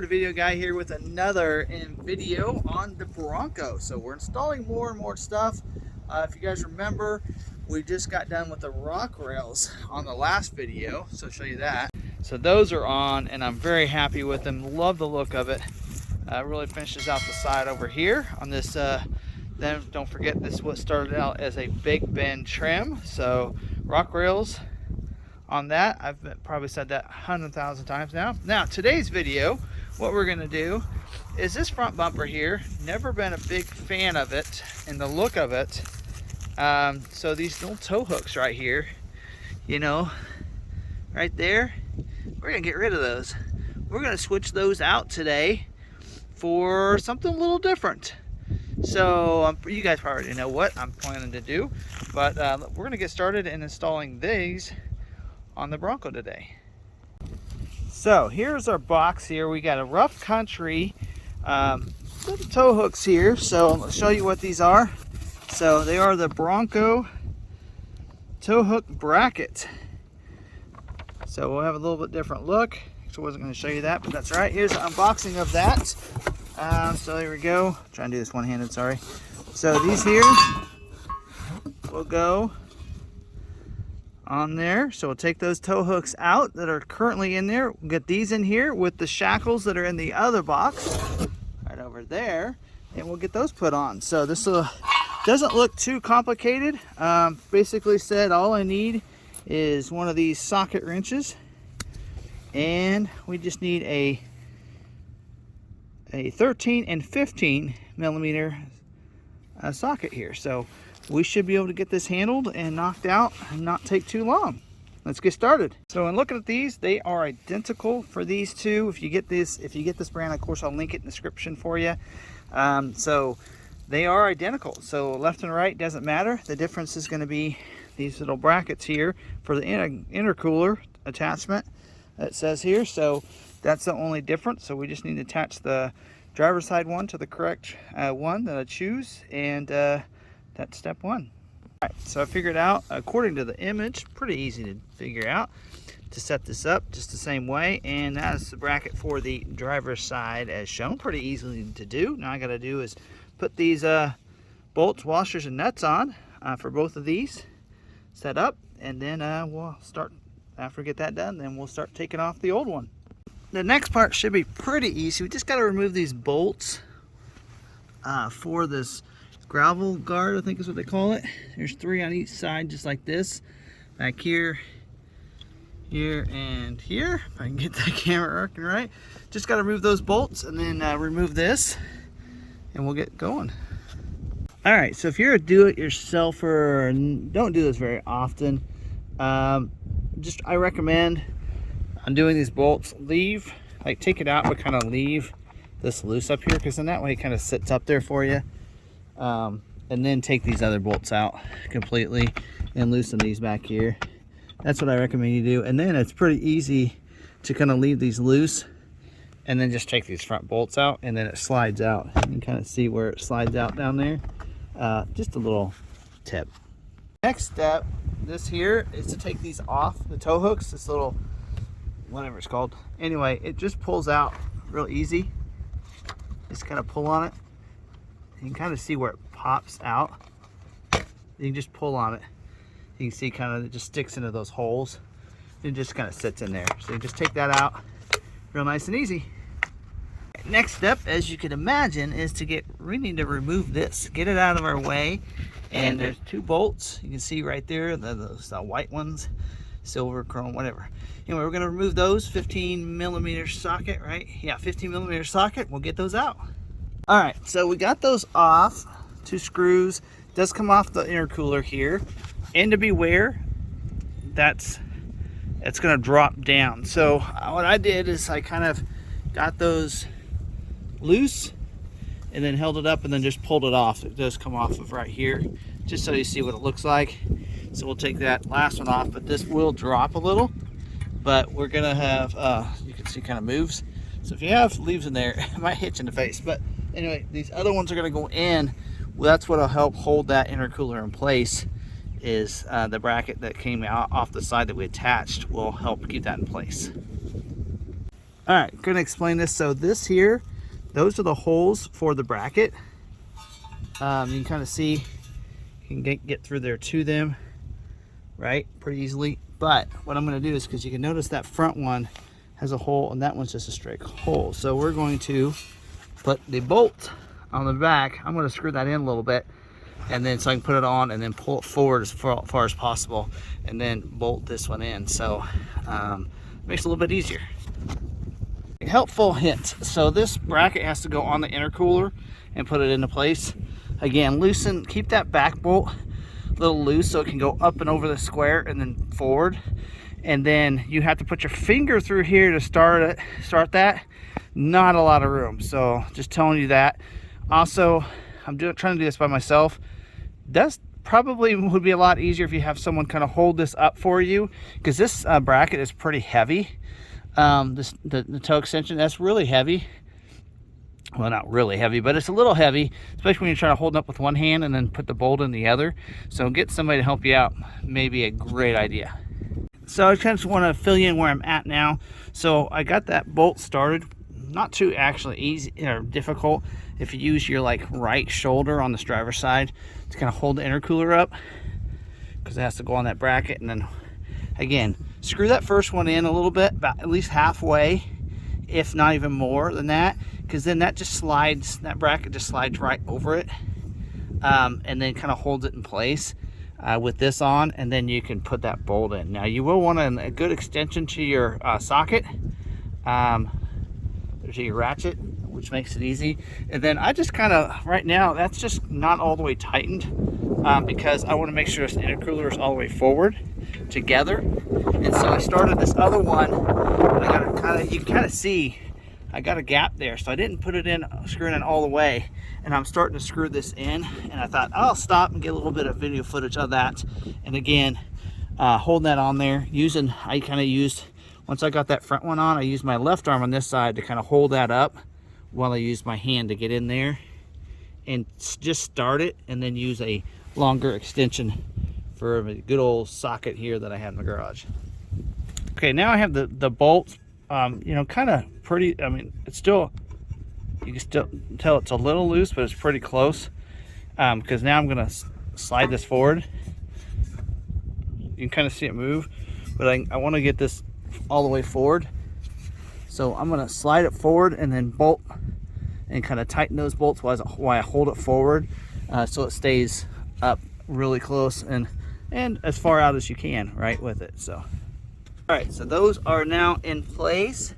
Video Guy here with another video on the Bronco. So we're installing more and more stuff. If you guys remember, we just got done with the rock rails on the last video, so I'll show you that. So those are on, and I'm very happy with them. Love the look of it. Really finishes out the side over here on this. Then don't forget, this is what started out as a Big Bend trim. So rock rails on that. I've probably said that 100,000 times now. Now today's video, what we're going to do is this front bumper here. Never been a big fan of it and the look of it. So these little tow hooks right here, you know, right there, we're gonna get rid of those. We're gonna switch those out today for something a little different. So you guys already know what I'm planning to do, but we're gonna get started in installing these on the Bronco today. So here's our box here. We got a rough country little tow hooks here. So I'll show you what these are. So they are the Bronco tow hook bracket. So we'll have a little bit different look. So I wasn't going to show you that, but that's right. Here's the unboxing of that. So there we go. Trying to do this one-handed, sorry. So these here will go on there. So we'll take those tow hooks out that are currently in there. We'll get these in here with the shackles that are in the other box right over there, and we'll get those put on. So this doesn't look too complicated. Basically said all I need is one of these socket wrenches, and we just need a 13 and 15 millimeter socket here. So we should be able to get this handled and knocked out and not take too long. Let's get started. So in looking at these, they are identical for these two. If you get this brand, of course I'll link it in the description for you. So they are identical. So left and right doesn't matter. The difference is going to be these little brackets here for the intercooler attachment that says here. So that's the only difference. So we just need to attach the driver's side one to the correct one that I choose, and that's step one. All right, so I figured out, according to the image, pretty easy to figure out, to set this up just the same way, and that's the bracket for the driver's side as shown. Pretty easily to do. Now I got to do is put these bolts, washers, and nuts on for both of these set up, and then we'll start. After we get that done, then we'll start taking off the old one. The next part should be pretty easy. We just got to remove these bolts for this gravel guard, I think is what they call it. There's 3 on each side, just like this. Back here, here, and here. If I can get that camera working right. Just got to remove those bolts, and then remove this, and we'll get going. All right, so if you're a do-it-yourselfer and don't do this very often, I recommend on doing these bolts, take it out, but kind of leave this loose up here, because in that way it kind of sits up there for you. And then take these other bolts out completely and loosen these back here. That's what I recommend you do. And then it's pretty easy to kind of leave these loose, and then just take these front bolts out, and then it slides out. You can kind of see where it slides out down there. Just a little tip. Next step, this here, is to take these off the tow hooks. This little, whatever it's called. Anyway, it just pulls out real easy. Just kind of pull on it. You can kind of see where it pops out. You can just pull on it. You can see kind of it just sticks into those holes. It just kind of sits in there. So you just take that out real nice and easy. Next step, as you can imagine, is we need to remove this. Get it out of our way. And there's 2 bolts. You can see right there, those white ones, silver, chrome, whatever. Anyway, we're going to remove those. 15 millimeter socket, right? Yeah, 15 millimeter socket. We'll get those out. All right, so we got those off. 2 screws. It does come off the intercooler here. And to beware, it's going to drop down. So what I did is I kind of got those loose and then held it up and then just pulled it off. It does come off of right here, just so you see what it looks like. So we'll take that last one off, but this will drop a little. But we're gonna have, you can see, kind of moves. So if you have leaves in there, it might hit you in the face. But anyway, these other ones are gonna go in. Well, that's what'll help hold that intercooler in place. Is the bracket that came out off the side that we attached will help keep that in place. All right, gonna explain this. So this here, those are the holes for the bracket. You can kind of see, you can get through there to them, right, pretty easily. But what I'm gonna do is, because you can notice that front one has a hole and that one's just a straight hole. So we're going to put the bolt on the back. I'm gonna screw that in a little bit, and then so I can put it on and then pull it forward as far as possible, and then bolt this one in. So makes it a little bit easier. Helpful hint. So this bracket has to go on the intercooler and put it into place. Again, loosen, keep that back bolt a little loose so it can go up and over the square and then forward. And then you have to put your finger through here to start that. Not a lot of room, so just telling you that. Also, I'm trying to do this by myself. That's probably would be a lot easier if you have someone kind of hold this up for you, because this bracket is pretty heavy. The toe extension, that's really heavy. Well, not really heavy, but it's a little heavy, especially when you're trying to hold it up with one hand and then put the bolt in the other. So get somebody to help you out may be a great idea. So I kind of just want to fill you in where I'm at now. So I got that bolt started. Not too actually easy or difficult if you use your like right shoulder on the driver's side to kind of hold the intercooler up, because it has to go on that bracket. And then again, screw that first one in a little bit, about at least halfway, if not even more than that, because then that just slides, that bracket just slides right over it, and then kind of holds it in place with this on, and then you can put that bolt in. Now you will want a good extension to your socket, to your ratchet, which makes it easy. And then I just kind of, right now, that's just not all the way tightened, because I want to make sure this intercooler is all the way forward together. And so I started this other one, and I got to kind of, you can kind of see I got a gap there, so I didn't put it in, screwing it all the way, and I'm starting to screw this in, and I thought I'll stop and get a little bit of video footage of that. And again, holding that on there, I kind of used, once I got that front one on, I used my left arm on this side to kind of hold that up while I used my hand to get in there and just start it, and then use a longer extension for a good old socket here that I had in the garage. Okay, now I have the bolts, you know, kind of pretty, I mean, it's still, you can still tell it's a little loose, but it's pretty close, because now I'm going to slide this forward. You can kind of see it move, but I want to get this all the way forward. So I'm going to slide it forward and then bolt and kind of tighten those bolts while I hold it forward, so it stays up really close and as far out as you can, right, with it. So, all right, so those are now in place.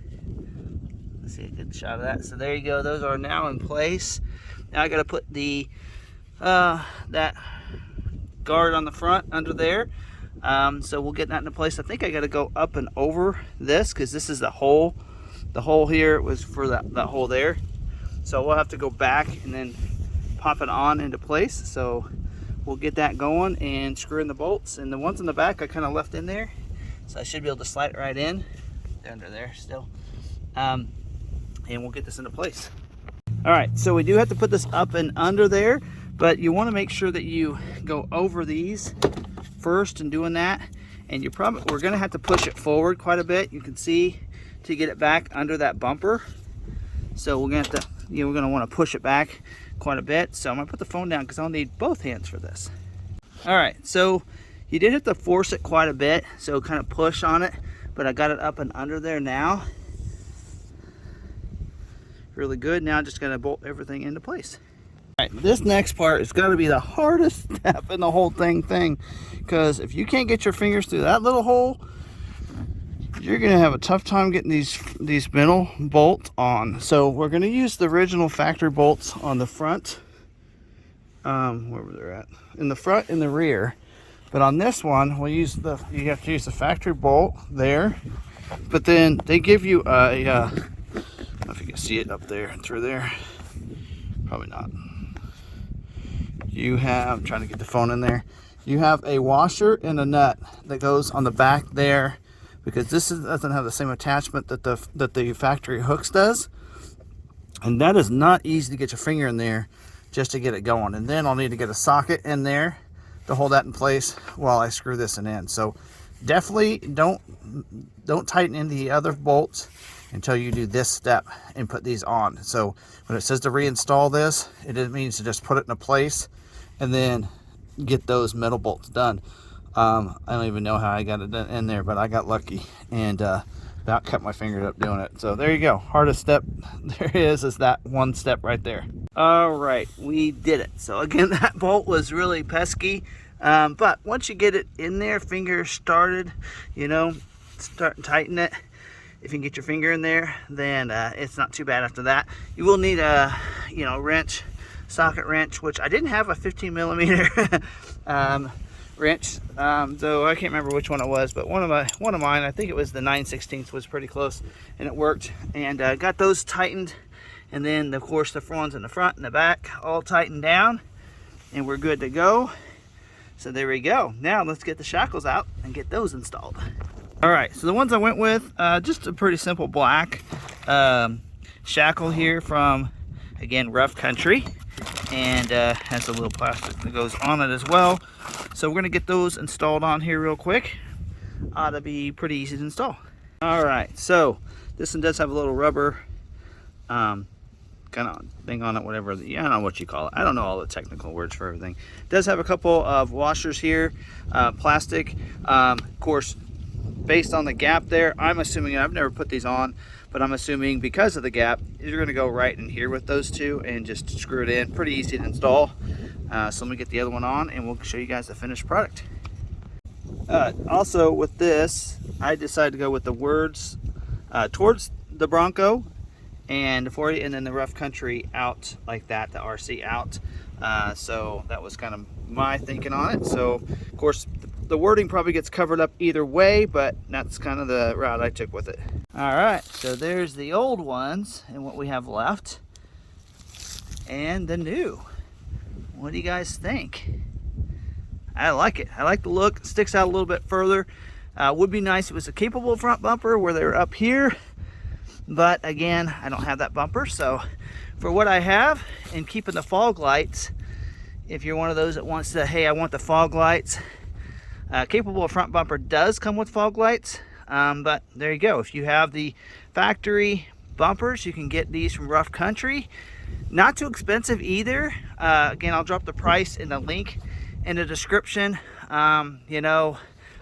Let's see a good shot of that. So there you go. Those are now in place. Now I got to put the that guard on the front under there. So we'll get that into place. I think I got to go up and over this, because this is the hole. The hole here was for that hole there. So we'll have to go back and then pop it on into place. So we'll get that going and screw in the bolts. And the ones in the back I kind of left in there, so I should be able to slide it right in. They're under there still. And we'll get this into place. All right, so we do have to put this up and under there, but you want to make sure that you go over these first in doing that. And we're going to have to push it forward quite a bit, you can see, to get it back under that bumper. So we're going to have to, we're going to want to push it back quite a bit. So I'm going to put the phone down because I'll need both hands for this. All right, so you did have to force it quite a bit, so kind of push on it, but I got it up and under there now. Really good. Now I'm just going to bolt everything into place. All right, this next part is going to be the hardest step in the whole thing, because if you can't get your fingers through that little hole, you're going to have a tough time getting these middle bolts on. So we're going to use the original factory bolts on the front, wherever they're at, in the front and the rear. But on this one, we'll use you have to use the factory bolt there. But then they give you a, I don't know if you can see it up there through there. Probably not. You have, I'm trying to get the phone in there. You have a washer and a nut that goes on the back there, because this doesn't have the same attachment that the factory hooks does. And that is not easy to get your finger in there just to get it going. And then I'll need to get a socket in there to hold that in place while I screw this in. So definitely don't tighten in the other bolts until you do this step and put these on. So when it says to reinstall this, it means to just put it in a place and then get those metal bolts done. I don't even know how I got it in there, but I got lucky and about cut my fingers up doing it. So there you go. Hardest step there is that one step right there. All right, we did it. So again, that bolt was really pesky, but once you get it in there, finger started, you know, start and tighten it. If you can get your finger in there, then it's not too bad after that. You will need a, you know, wrench, socket wrench, which I didn't have a 15 millimeter wrench, though I can't remember which one it was, but one of mine, I think it was the 9/16, was pretty close, and it worked. And got those tightened, and then of course the ones in the front and the back all tightened down, and we're good to go. So there we go. Now let's get the shackles out and get those installed. All right, so the ones I went with, just a pretty simple black shackle here from, again, Rough Country, and has a little plastic that goes on it as well. So we're gonna get those installed on here real quick. Ought to be pretty easy to install. All right, so this one does have a little rubber kind of thing on it, whatever, I don't know what you call it. I don't know all the technical words for everything. It does have a couple of washers here, plastic, of course. Based on the gap there, I'm assuming, I've never put these on, but I'm assuming because of the gap, you're going to go right in here with those two and just screw it in. Pretty easy to install. So let me get the other one on and we'll show you guys the finished product. Also with this, I decided to go with the words towards the Bronco and then the Rough Country out like that, the RC out. So that was kind of my thinking on it. So of course, the wording probably gets covered up either way, but that's kind of the route I took with it. All right, so there's the old ones and what we have left, and the new. What do you guys think? I like it. I like the look. It sticks out a little bit further. Would be nice if it was a capable front bumper where they're up here, but again, I don't have that bumper. So for what I have, and keeping the fog lights, if you're one of those that wants to, hey, I want the fog lights, capable front bumper does come with fog lights, but there you go. If you have the factory bumpers, you can get these from Rough Country. Not too expensive either. Again, I'll drop the price in the link in the description. You know,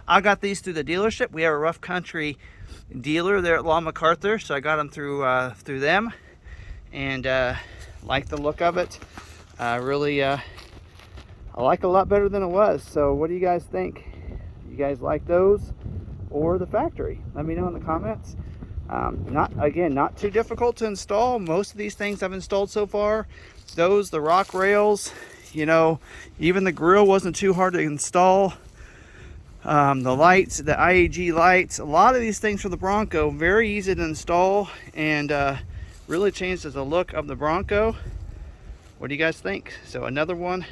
I got these through the dealership. We have a Rough Country dealer there at Law MacArthur, so I got them through them, and like the look of it. Really, I like it a lot better than it was. So what do you guys think? You guys like those or the factory? Let me know in the comments. Not too difficult to install. Most of these things I've installed so far, the rock rails, you know, even the grill wasn't too hard to install. The lights, the IAG lights, a lot of these things for the Bronco, very easy to install, and really changes the look of the Bronco. What do you guys think? So another one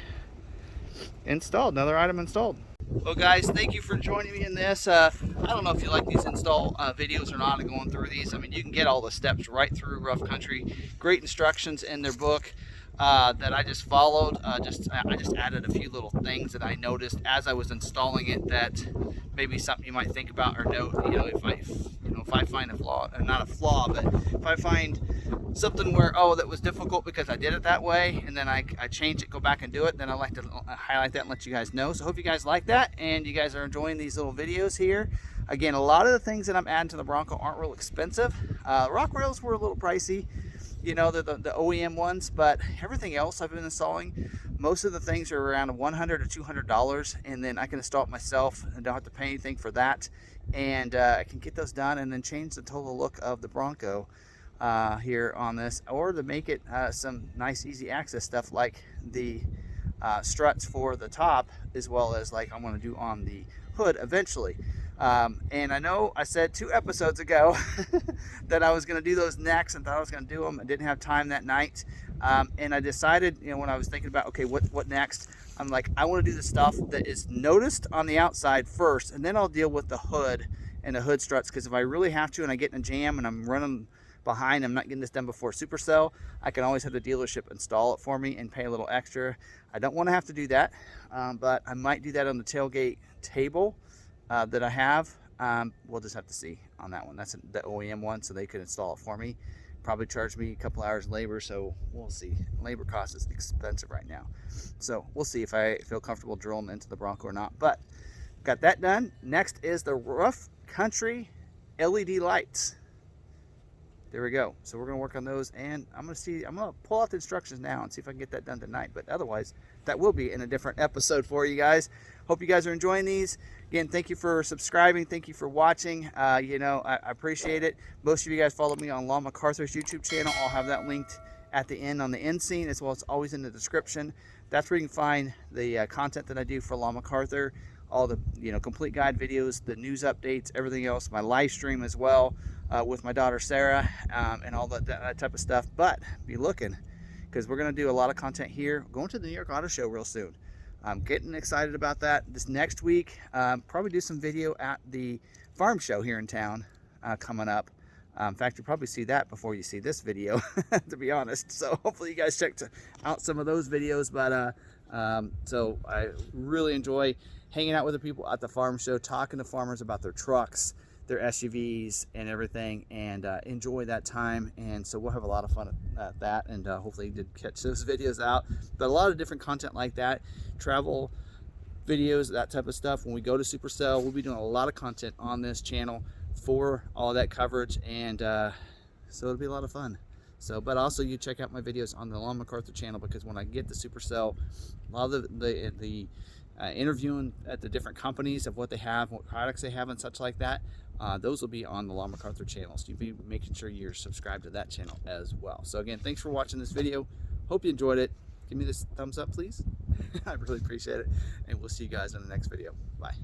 installed, another item installed. Well guys, thank you for joining me in this. I don't know if you like these install videos or not, and going through these. I mean, you can get all the steps right through Rough Country. Great instructions in their book that I just followed. I just added a few little things that I noticed as I was installing it, that maybe something you might think about or note. You know, if I find a flaw, or not a flaw, but if I find something where, oh, that was difficult because I did it that way, and then I change it, go back and do it, then I like to highlight that and let you guys know. So hope you guys like that and you guys are enjoying these little videos here. Again, a lot of the things that I'm adding to the Bronco aren't real expensive. Rock rails were a little pricey, you know, the OEM ones, but everything else I've been installing, most of the things are around $100 to $200, and then I can install it myself and don't have to pay anything for that, and I can get those done and then change the total look of the Bronco here on this, or to make it some nice easy access stuff like the struts for the top, as well as like I'm going to do on the hood eventually. And I know I said 2 episodes ago that I was going to do those next, and thought I was going to do them. I didn't have time that night, and I decided, you know, when I was thinking about, okay, what next, I'm like, I want to do the stuff that is noticed on the outside first, and then I'll deal with the hood and the hood struts, because if I really have to and I get in a jam and I'm running behind, I'm not getting this done before Supercell, I can always have the dealership install it for me and pay a little extra. I don't want to have to do that, but I might do that on the tailgate table that I have We'll just have to see on that one. That's the OEM one, so they could install it for me. Probably charge me a couple hours labor, so we'll see. Labor cost is expensive right now, so we'll see if I feel comfortable drilling into the Bronco or not. But got that done. Next is the rough country LED lights. There we go. So we're gonna work on those, and I'm gonna pull out the instructions now and see if I can get that done tonight. But otherwise, that will be in a different episode for you guys. Hope you guys are enjoying these. Again, thank you for subscribing. Thank you for watching. You know, I appreciate it. Most of you guys follow me on Lon MacArthur's YouTube channel. I'll have that linked at the end on the end scene, as well as always in the description. That's where you can find the content that I do for Lon MacArthur, all the complete guide videos, the news updates, everything else, my live stream as well with my daughter Sarah, and all that type of stuff. But be looking, because we're going to do a lot of content here. Going to the New York Auto Show real soon. I'm getting excited about that. This next week, probably do some video at the farm show here in town coming up. In fact, you'll probably see that before you see this video, to be honest. So hopefully you guys check out some of those videos. But so I really enjoy hanging out with the people at the farm show, talking to farmers about their trucks, their SUVs and everything, and enjoy that time. And so we'll have a lot of fun at that, and hopefully you did catch those videos out. But a lot of different content like that, travel videos, that type of stuff. When we go to Supercell, we'll be doing a lot of content on this channel for all that coverage, and so it'll be a lot of fun. So, but also you check out my videos on the Lon MacArthur channel, because when I get to Supercell, a lot of the interviewing at the different companies of what they have, what products they have, and such like that, those will be on the Lon MacArthur channel. So you'll be making sure you're subscribed to that channel as well. So again, thanks for watching this video. Hope you enjoyed it. Give me this thumbs up, please. I really appreciate it. And we'll see you guys in the next video. Bye.